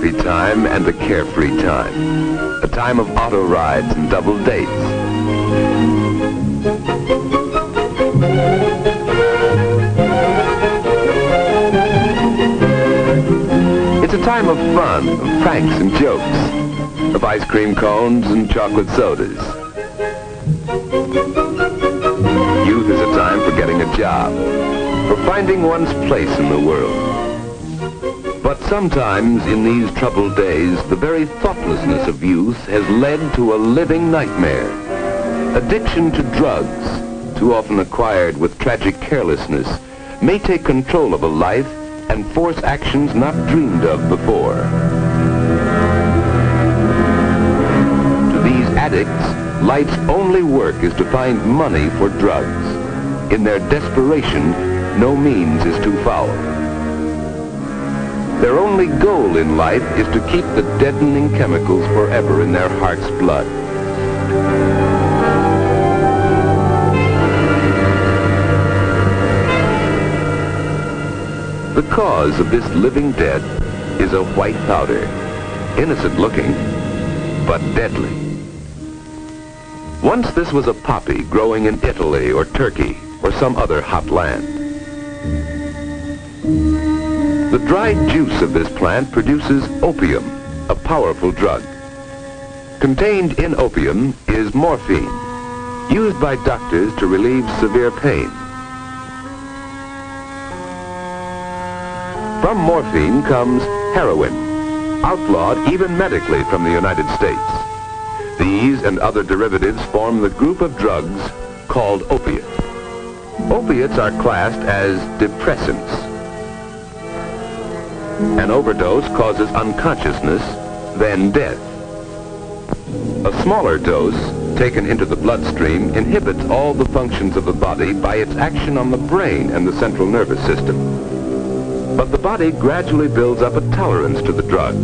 happy time and a carefree time. A time of auto rides and double dates. It's a time of fun, of pranks and jokes, of ice cream cones and chocolate sodas. Youth is a time for getting a job, for finding one's place in the world. But sometimes in these troubled days, the very thoughtlessness of youth has led to a living nightmare. Addiction to drugs, too often acquired with tragic carelessness, may take control of a life and force actions not dreamed of before. To these addicts, life's only work is to find money for drugs. In their desperation, no means is too foul. Their only goal in life is to keep the deadening chemicals forever in their heart's blood. The cause of this living death is a white powder, innocent looking, but deadly. Once this was a poppy growing in Italy or Turkey or some other hot land. The dried juice of this plant produces opium, a powerful drug. Contained in opium is morphine, used by doctors to relieve severe pain. From morphine comes heroin, outlawed even medically from the United States. These and other derivatives form the group of drugs called opiates. Opiates are classed as depressants. An overdose causes unconsciousness, then death. A smaller dose, taken into the bloodstream, inhibits all the functions of the body by its action on the brain and the central nervous system. But the body gradually builds up a tolerance to the drug.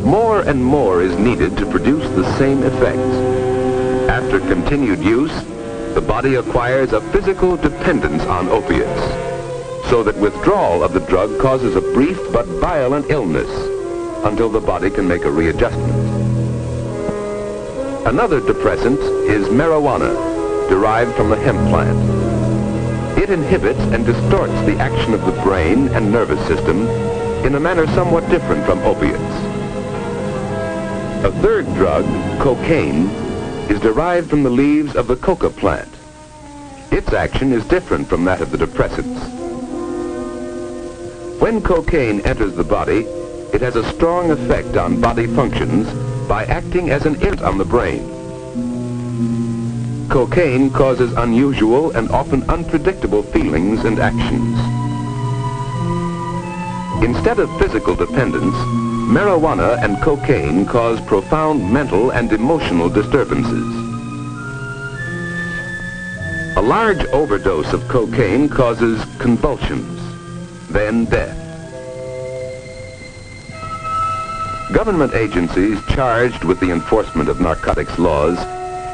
More and more is needed to produce the same effects. After continued use, the body acquires a physical dependence on opiates, so that withdrawal of the drug causes a brief but violent illness until the body can make a readjustment. Another depressant is marijuana, derived from the hemp plant. It inhibits and distorts the action of the brain and nervous system in a manner somewhat different from opiates. A third drug, cocaine, is derived from the leaves of the coca plant. Its action is different from that of the depressants. When cocaine enters the body, it has a strong effect on body functions by acting as an irritant on the brain. Cocaine causes unusual and often unpredictable feelings and actions. Instead of physical dependence, marijuana and cocaine cause profound mental and emotional disturbances. A large overdose of cocaine causes convulsions, then death. Government agencies charged with the enforcement of narcotics laws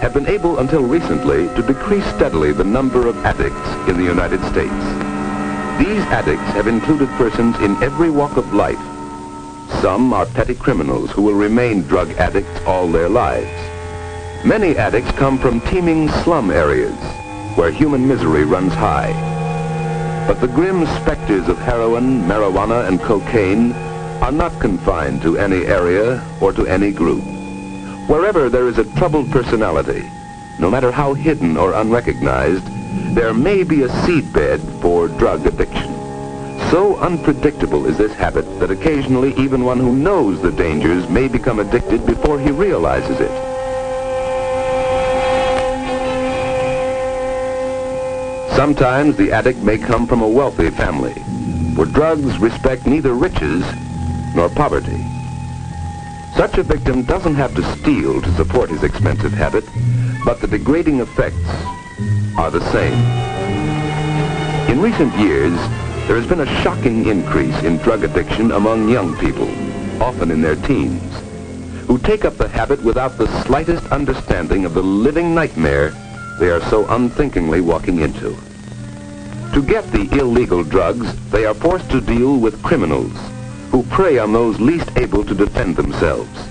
have been able until recently to decrease steadily the number of addicts in the United States. These addicts have included persons in every walk of life. Some are petty criminals who will remain drug addicts all their lives. Many addicts come from teeming slum areas where human misery runs high. But the grim specters of heroin, marijuana, and cocaine are not confined to any area or to any group. Wherever there is a troubled personality, no matter how hidden or unrecognized, there may be a seedbed for drug addiction. So unpredictable is this habit that occasionally even one who knows the dangers may become addicted before he realizes it. Sometimes the addict may come from a wealthy family, where drugs respect neither riches nor poverty. Such a victim doesn't have to steal to support his expensive habit, but the degrading effects are the same. In recent years, there has been a shocking increase in drug addiction among young people, often in their teens, who take up the habit without the slightest understanding of the living nightmare they are so unthinkingly walking into. To get the illegal drugs, they are forced to deal with criminals who prey on those least able to defend themselves.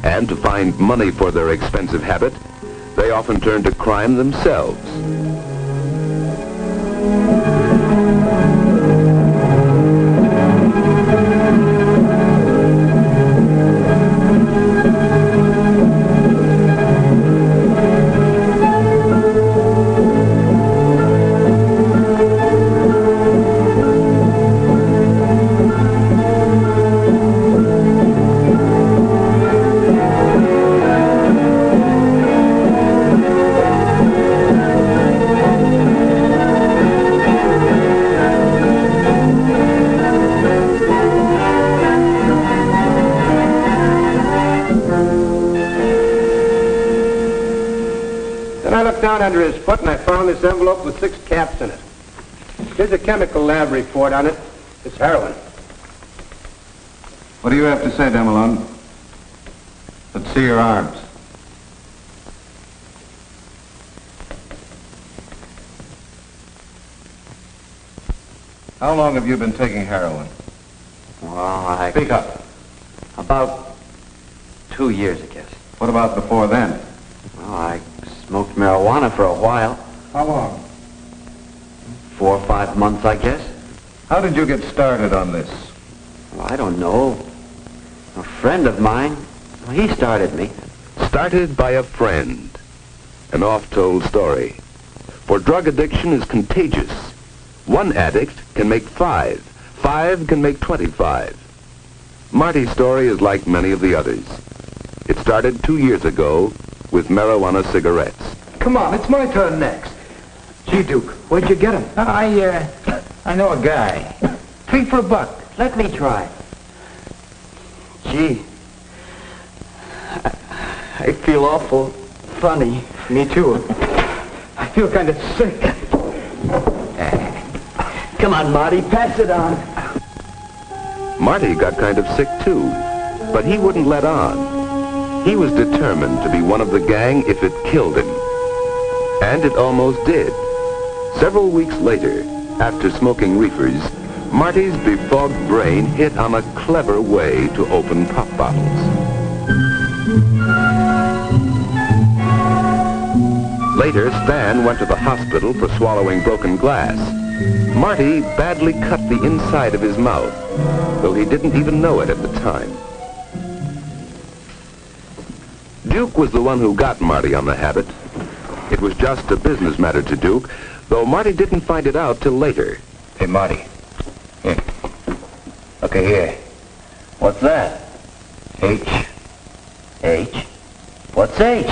And to find money for their expensive habit, they often turn to crime themselves. I looked down under his foot and I found this envelope with 6 caps in it. Here's a chemical lab report on it. It's heroin. What do you have to say, Demelon? Let's see your arms. How long have you been taking heroin? Well, Speak up. about 2 years, I guess. What about before then? Well, I smoked marijuana for a while. How long? 4 or 5 months, I guess. How did you get started on this? Well, I don't know. A friend of mine, well, he started me. Started by a friend. An oft-told story. For drug addiction is contagious. One addict can make 5. 5 can make 25. Marty's story is like many of the others. It started 2 years ago with marijuana cigarettes. Come on, it's my turn next. Gee, Duke, where'd you get him? I know a guy. 3 for $1. Let me try. Gee, I feel awful funny. Me too. I feel kind of sick. Come on, Marty, pass it on. Marty got kind of sick too, but he wouldn't let on. He was determined to be one of the gang if it killed him. And it almost did. Several weeks later, after smoking reefers, Marty's befogged brain hit on a clever way to open pop bottles. Later, Stan went to the hospital for swallowing broken glass. Marty badly cut the inside of his mouth, though he didn't even know it at the time. Duke was the one who got Marty on the habit. It was just a business matter to Duke, though Marty didn't find it out till later. Hey, Marty. Here. Okay, here. What's that? H. H? What's H?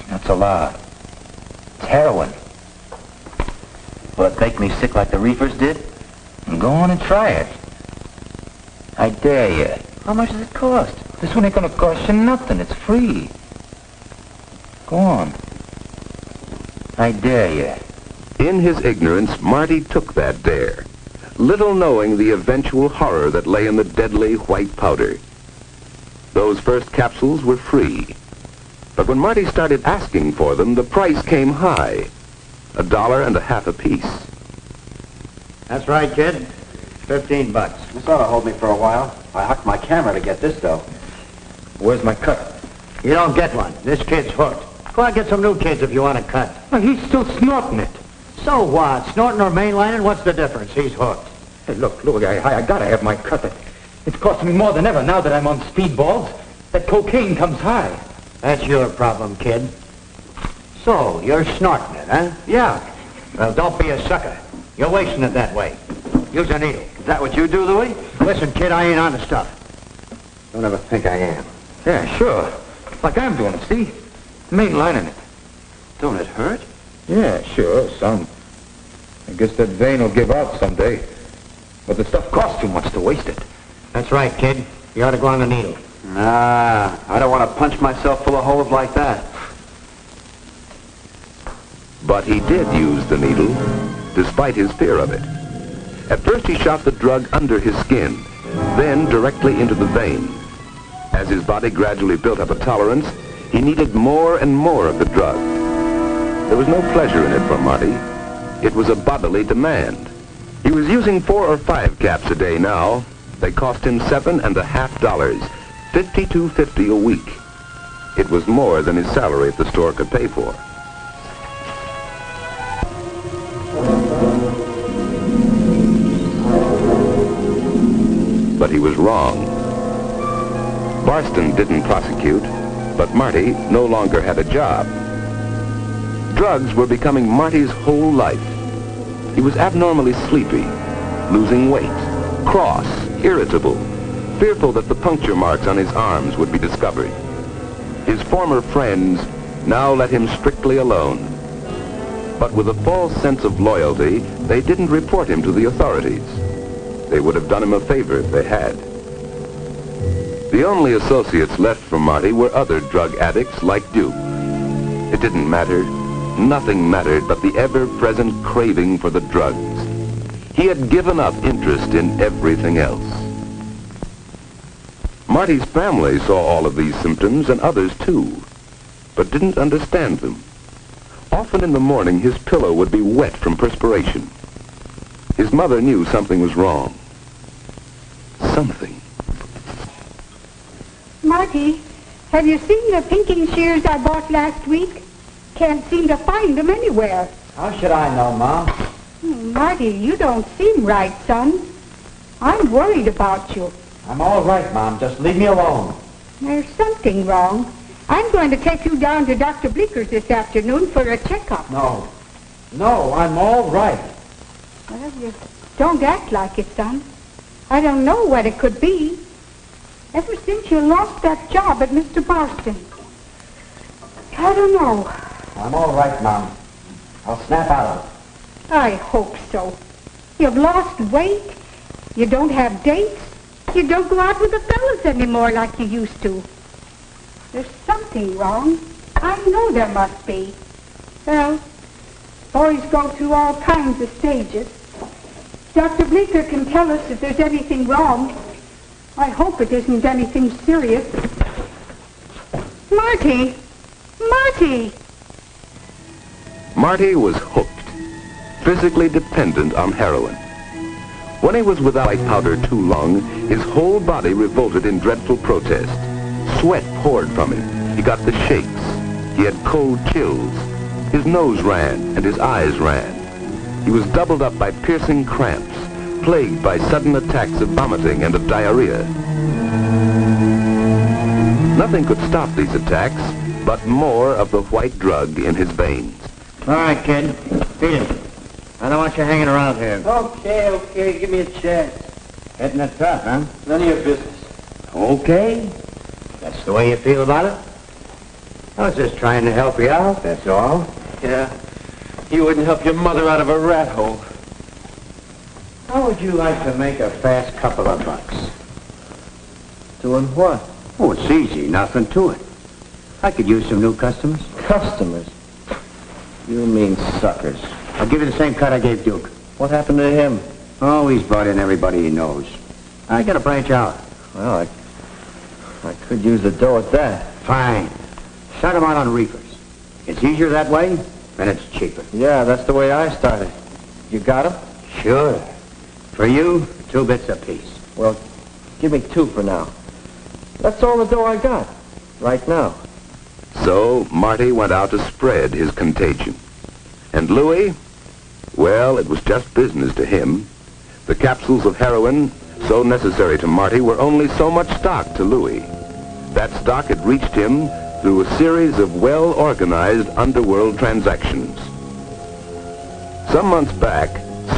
That's a lot. It's heroin. Will it make me sick like the reefers did? Go on and try it. I dare you. How much does it cost? This one ain't gonna cost you nothing. It's free. Go on. I dare you. In his ignorance, Marty took that dare, little knowing the eventual horror that lay in the deadly white powder. Those first capsules were free. But when Marty started asking for them, the price came high. $1.50 apiece. That's right, kid. $15. This ought to hold me for a while. I hooked my camera to get this dough. Where's my cut? You don't get one. This kid's hooked. Go out and get some new kids if you want to cut. Well, he's still snorting it. So what? Snorting or mainlining, what's the difference? He's hooked. Hey, look, I gotta have my cut. It's costing me more than ever now that I'm on speedballs. That cocaine comes high. That's your problem, kid. So, you're snorting it, huh? Yeah. Well, don't be a sucker. You're wasting it that way. Use a needle. Is that what you do, Louis? Listen, kid, I ain't on the stuff. Don't ever think I am. Yeah, sure. Like I'm doing it, see? Mainlining it. Don't it hurt? Yeah, sure, some. I guess that vein will give out someday. But the stuff costs too much to waste it. That's right, kid. You ought to go on the needle. Nah, I don't want to punch myself full of holes like that. But he did use the needle, despite his fear of it. At first he shot the drug under his skin, then directly into the vein. As his body gradually built up a tolerance, he needed more and more of the drug. There was no pleasure in it for Marty. It was a bodily demand. He was using 4 or 5 caps a day now, They cost him $7.50, $52.50 a week. It was more than his salary at the store could pay for. But he was wrong. Barston didn't prosecute, but Marty no longer had a job. Drugs were becoming Marty's whole life. He was abnormally sleepy, losing weight, cross, irritable, fearful that the puncture marks on his arms would be discovered. His former friends now let him strictly alone. But with a false sense of loyalty, they didn't report him to the authorities. They would have done him a favor if they had. The only associates left for Marty were other drug addicts like Duke. It didn't matter. Nothing mattered but the ever-present craving for the drugs. He had given up interest in everything else. Marty's family saw all of these symptoms, and others too, but didn't understand them. Often in the morning, his pillow would be wet from perspiration. His mother knew something was wrong. Something. Marty, have you seen the pinking shears I bought last week? Can't seem to find them anywhere. How should I know, Mom? Marty, you don't seem right, son. I'm worried about you. I'm all right, Mom. Just leave me alone. There's something wrong. I'm going to take you down to Dr. Bleeker's this afternoon for a checkup. No, I'm all right. Well, you don't act like it, son. I don't know what it could be. Ever since you lost that job at Mr. Barston. I don't know. I'm all right, Mom. I'll snap out of it. I hope so. You've lost weight. You don't have dates. You don't go out with the fellas anymore like you used to. There's something wrong. I know there must be. Well, boys go through all kinds of stages. Dr. Bleeker can tell us if there's anything wrong. I hope it isn't anything serious. Marty! Marty! Marty was hooked, physically dependent on heroin. When he was without white powder too long, his whole body revolted in dreadful protest. Sweat poured from him. He got the shakes. He had cold chills. His nose ran and his eyes ran. He was doubled up by piercing cramps, plagued by sudden attacks of vomiting and of diarrhea. Nothing could stop these attacks but more of the white drug in his veins. All right, kid. Beat him. I don't want you hanging around here. Okay. Give me a chance. Hitting it tough, huh? None of your business. Okay. That's the way you feel about it? I was just trying to help you out, that's all. Yeah. You wouldn't help your mother out of a rat hole. How would you like to make a fast couple of bucks? Doing what? Oh, it's easy. Nothing to it. I could use some new customers. Customers. You mean suckers. I'll give you the same cut I gave Duke. What happened to him? Oh, he's brought in everybody he knows. I gotta branch out. Well, I could use the dough at that. Fine. Shut him out on reefers. It's easier that way, and it's cheaper. Yeah, that's the way I started. You got him? Sure. For you, 2 bits apiece. Well, give me 2 for now. That's all the dough I got. Right now. So Marty went out to spread his contagion. And Louis, well, it was just business to him. The capsules of heroin, so necessary to Marty, were only so much stock to Louis. That stock had reached him through a series of well-organized underworld transactions. Some months back,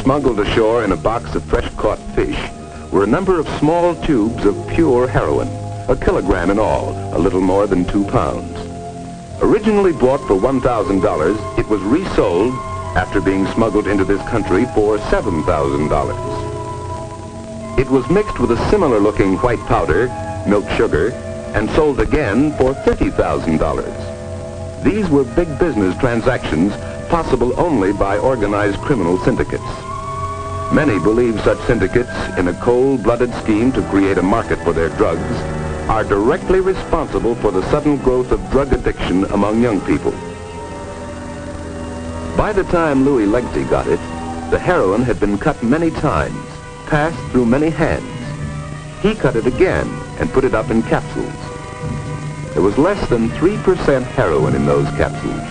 smuggled ashore in a box of fresh-caught fish, were a number of small tubes of pure heroin, 1 kilogram in all, a little more than 2 pounds. Originally bought for $1,000, it was resold after being smuggled into this country for $7,000. It was mixed with a similar-looking white powder, milk sugar, and sold again for $30,000. These were big business transactions possible only by organized criminal syndicates. Many believe such syndicates, in a cold-blooded scheme to create a market for their drugs, are directly responsible for the sudden growth of drug addiction among young people. By the time Louis Legty got it, the heroin had been cut many times, passed through many hands. He cut it again and put it up in capsules. There was less than 3% heroin in those capsules.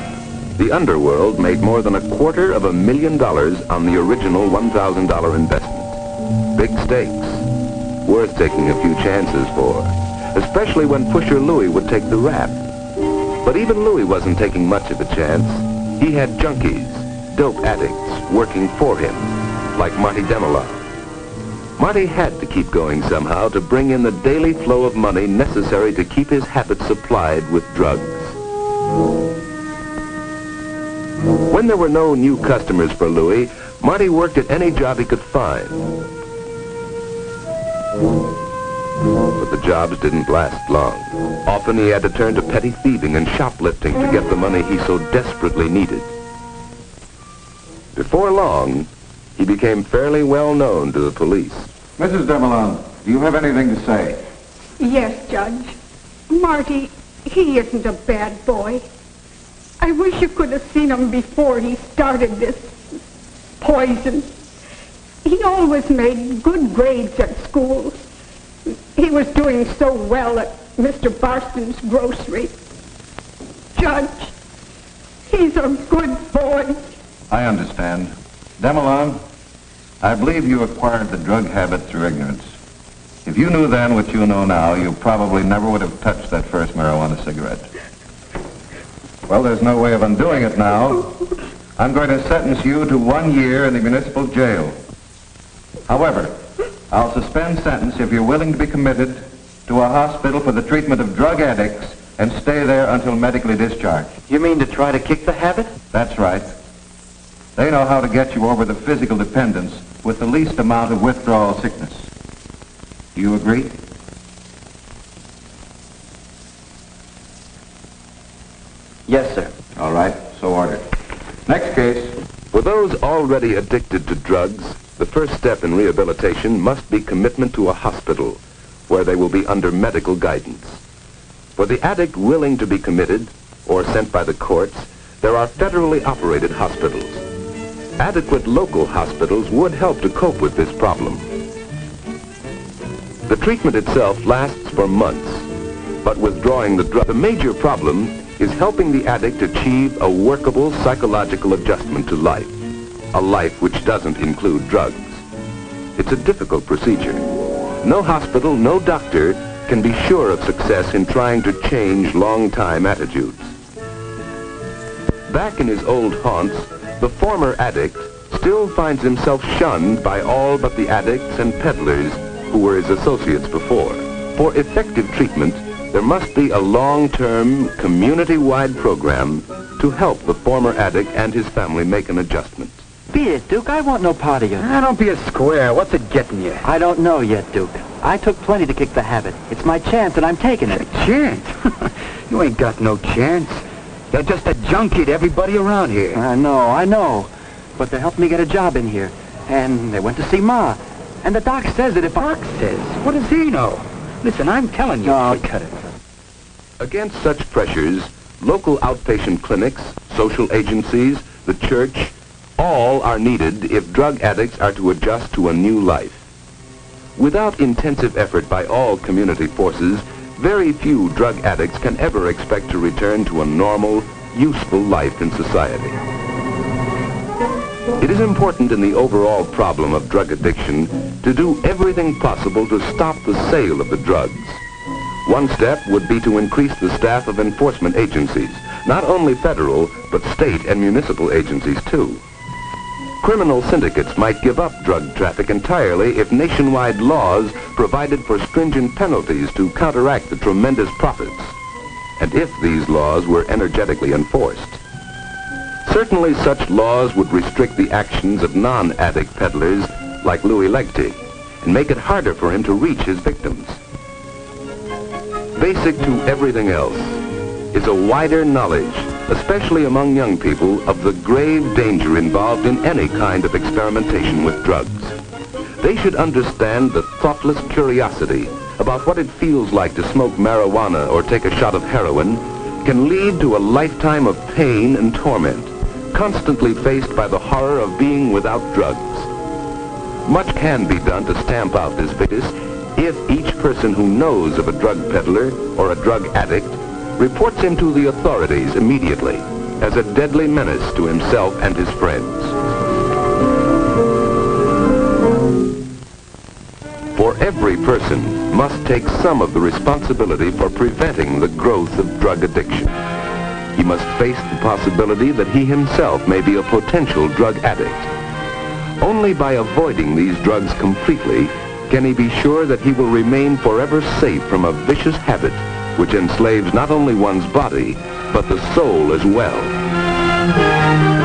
The underworld made more than $250,000 on the original $1,000 investment. Big stakes, worth taking a few chances for, especially when Pusher Louie would take the rap. But even Louie wasn't taking much of a chance. He had junkies, dope addicts, working for him, like Marty Demelon. Marty had to keep going somehow to bring in the daily flow of money necessary to keep his habits supplied with drugs. When there were no new customers for Louie, Marty worked at any job he could find. But the jobs didn't last long. Often he had to turn to petty thieving and shoplifting to get the money he so desperately needed. Before long, he became fairly well known to the police. Mrs. Demelon, do you have anything to say? Yes, Judge. Marty, he isn't a bad boy. I wish you could have seen him before he started this poison. He always made good grades at school. He was doing so well at Mr. Barston's grocery. Judge, he's a good boy. I understand. Demelon, I believe you acquired the drug habit through ignorance. If you knew then what you know now, you probably never would have touched that first marijuana cigarette. Well, there's no way of undoing it now. I'm going to sentence you to 1 year in the municipal jail. However, I'll suspend sentence if you're willing to be committed to a hospital for the treatment of drug addicts and stay there until medically discharged. You mean to try to kick the habit? That's right. They know how to get you over the physical dependence with the least amount of withdrawal sickness. Do you agree? Yes, sir. All right, so ordered. Next case. For those already addicted to drugs, the first step in rehabilitation must be commitment to a hospital where they will be under medical guidance. For the addict willing to be committed or sent by the courts, there are federally operated hospitals. Adequate local hospitals would help to cope with this problem. The treatment itself lasts for months, but withdrawing the drug, the major problem is helping the addict achieve a workable psychological adjustment to life, a life which doesn't include drugs. It's a difficult procedure. No hospital, no doctor can be sure of success in trying to change long-time attitudes. Back in his old haunts, the former addict still finds himself shunned by all but the addicts and peddlers who were his associates before. For effective treatment, there must be a long-term, community-wide program to help the former addict and his family make an adjustment. Beat it, Duke. I want no part of you. Don't be a square. What's it getting you? I don't know yet, Duke. I took plenty to kick the habit. It's my chance, and I'm taking it. Chance? You ain't got no chance. You're just a junkie to everybody around here. I know. But they helped me get a job in here. And they went to see Ma. And the doc says that if Doc says? What does he know? Listen, I'm telling you. Oh, cut it. Against such pressures, local outpatient clinics, social agencies, the church, all are needed if drug addicts are to adjust to a new life. Without intensive effort by all community forces, very few drug addicts can ever expect to return to a normal, useful life in society. It is important in the overall problem of drug addiction to do everything possible to stop the sale of the drugs. One step would be to increase the staff of enforcement agencies, not only federal, but state and municipal agencies too. Criminal syndicates might give up drug traffic entirely if nationwide laws provided for stringent penalties to counteract the tremendous profits, and if these laws were energetically enforced. Certainly such laws would restrict the actions of non-addict peddlers like Louie Legte and make it harder for him to reach his victims. Basic to everything else is a wider knowledge, especially among young people, of the grave danger involved in any kind of experimentation with drugs. They should understand the thoughtless curiosity about what it feels like to smoke marijuana or take a shot of heroin can lead to a lifetime of pain and torment, constantly faced by the horror of being without drugs. Much can be done to stamp out this vicious, if each person who knows of a drug peddler or a drug addict reports him to the authorities immediately as a deadly menace to himself and his friends. For every person must take some of the responsibility for preventing the growth of drug addiction. He must face the possibility that he himself may be a potential drug addict. Only by avoiding these drugs completely can he be sure that he will remain forever safe from a vicious habit which enslaves not only one's body, but the soul as well.